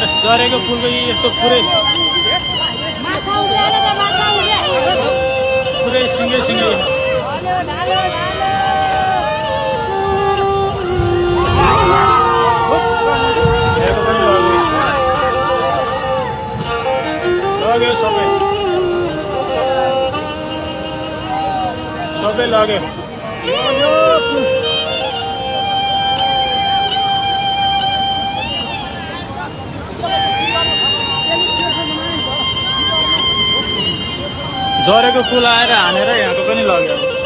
झरेको पुलको यस्तो पुरै पुरै सिँगै सिँगै लग्यो सबै लग्यो झरेको पुल आएर हानेर यहाँको पनि लग्यो